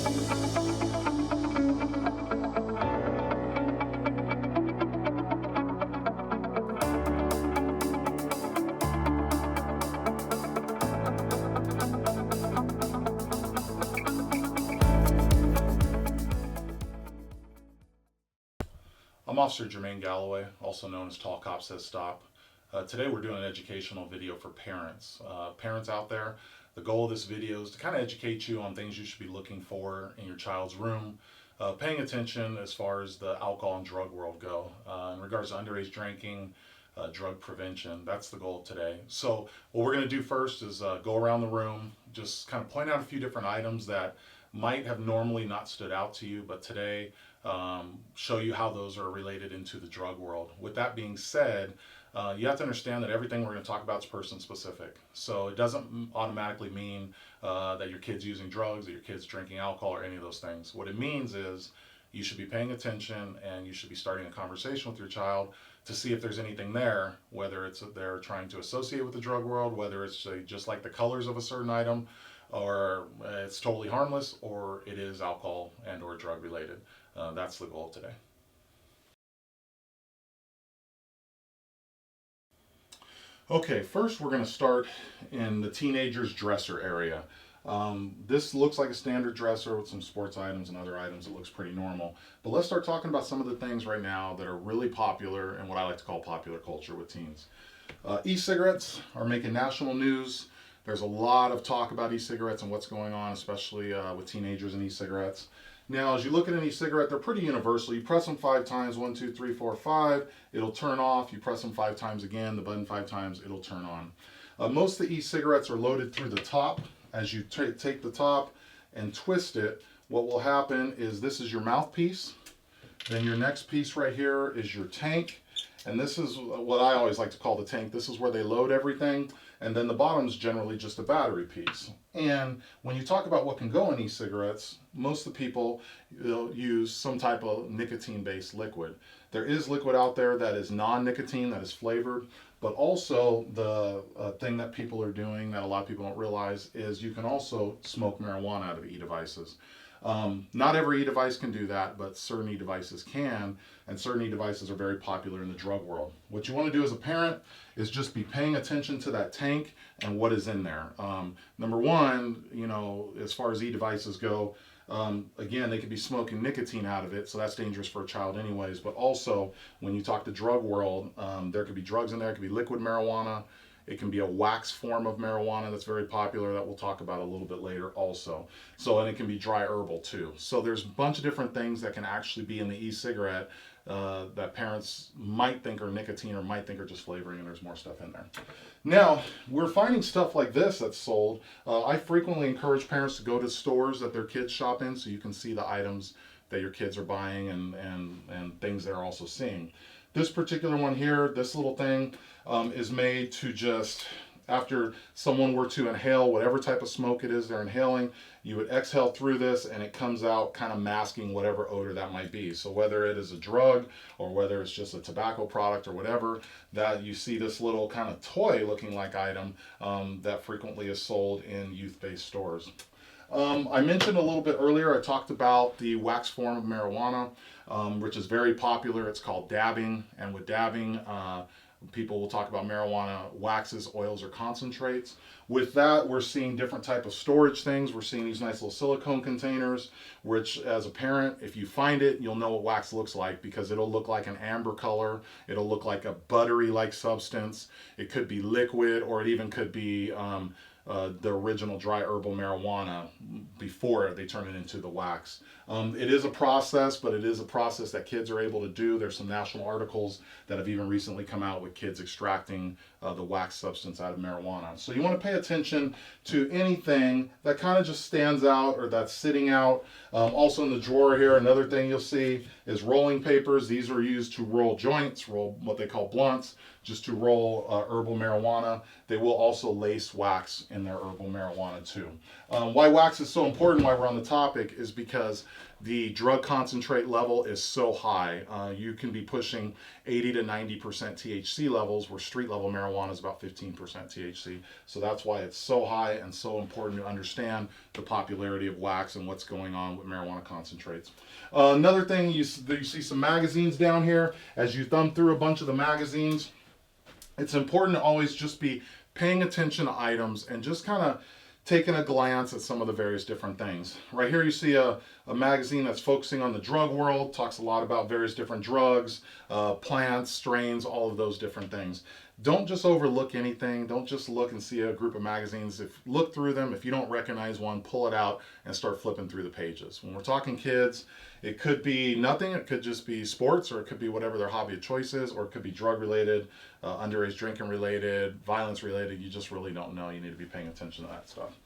I'm Officer Jermaine Galloway, also known as Tall Cop Says Stop. Today we're doing an educational video for parents. Parents out there, the goal of this video is to kind of educate you on things you should be looking for in your child's room, paying attention as far as the alcohol and drug world go. In regards to underage drinking, drug prevention, that's the goal of today. So what we're going to do first is go around the room, just kind of point out a few different items that might have normally not stood out to you, but today show you how those are related into the drug world. With that being said, you have to understand that everything we're going to talk about is person specific. So it doesn't automatically mean that your kid's using drugs, that your kid's drinking alcohol, or any of those things. What it means is you should be paying attention and you should be starting a conversation with your child to see if there's anything there, whether it's they're trying to associate with the drug world, whether it's just like the colors of a certain item, or it's totally harmless, or it is alcohol and or drug related. That's the goal today. Okay, first we're going to start in the teenager's dresser area. This looks like a standard dresser with some sports items and other items. It looks pretty normal. But let's start talking about some of the things right now that are really popular and what I like to call popular culture with teens. E-cigarettes are making national news. There's a lot of talk about e-cigarettes and what's going on, especially with teenagers and e-cigarettes. Now, as you look at an e-cigarette, they're pretty universal. You press them 5 times, 1, 2, 3, 4, 5, it'll turn off. You press them 5 times again, the button 5 times, it'll turn on. Most of the e-cigarettes are loaded through the top. As you take the top and twist it, what will happen is this is your mouthpiece. Then your next piece right here is your tank. And this is what I always like to call the tank. This is where they load everything. And then the bottom is generally just a battery piece. And when you talk about what can go in e-cigarettes, most of the people use some type of nicotine-based liquid. There is liquid out there that is non-nicotine, that is flavored, but also the thing that people are doing that a lot of people don't realize is you can also smoke marijuana out of e-devices. Not every e-device can do that, but certain e-devices can, and certain e-devices are very popular in the drug world. What you want to do as a parent is just be paying attention to that tank and what is in there. Number one, as far as e-devices go, again, they could be smoking nicotine out of it, so that's dangerous for a child anyways, but also when you talk the drug world, there could be drugs in there, it could be liquid marijuana. It can be a wax form of marijuana that's very popular that we'll talk about a little bit later also. So, and it can be dry herbal too. So there's a bunch of different things that can actually be in the e-cigarette that parents might think are nicotine or might think are just flavoring, and there's more stuff in there. Now, we're finding stuff like this that's sold. I frequently encourage parents to go to stores that their kids shop in so you can see the items that your kids are buying and things they're also seeing. This particular one here, this little thing, is made to just, after someone were to inhale whatever type of smoke it is they're inhaling, you would exhale through this and it comes out kind of masking whatever odor that might be. So whether it is a drug or whether it's just a tobacco product or whatever, that you see this little kind of toy looking like item that frequently is sold in youth-based stores. I mentioned a little bit earlier, I talked about the wax form of marijuana, which is very popular. It's called dabbing, and with dabbing, people will talk about marijuana waxes, oils, or concentrates. With that, we're seeing different type of storage things. We're seeing these nice little silicone containers, which as a parent, if you find it, you'll know what wax looks like because it'll look like an amber color. It'll look like a buttery-like substance. It could be liquid, or it even could be the original dry herbal marijuana before they turn it into the wax. It is a process, but it is a process that kids are able to do. There's some national articles that have even recently come out with kids extracting the wax substance out of marijuana. So you want to pay attention to anything that kind of just stands out or that's sitting out. Also in the drawer here, another thing you'll see is rolling papers. These are used to roll joints, roll what they call blunts, just to roll herbal marijuana. They will also lace wax in their herbal marijuana too. Why wax is so important, why we're on the topic, is because the drug concentrate level is so high. You can be pushing 80 to 90% THC levels, where street level marijuana is about 15% THC. So that's why it's so high and so important to understand the popularity of wax and what's going on with marijuana concentrates. Another thing, you see some magazines down here. As you thumb through a bunch of the magazines, it's important to always just be paying attention to items and just kind of taking a glance at some of the various different things. Right here you see a magazine that's focusing on the drug world, talks a lot about various different drugs, plants, strains, all of those different things. Don't just overlook anything. Don't just look and see a group of magazines. Look through them. If you don't recognize one, pull it out and start flipping through the pages. When we're talking kids, it could be nothing. It could just be sports, or it could be whatever their hobby of choice is, or it could be drug related, underage drinking related, violence related. You just really don't know. You need to be paying attention to that stuff.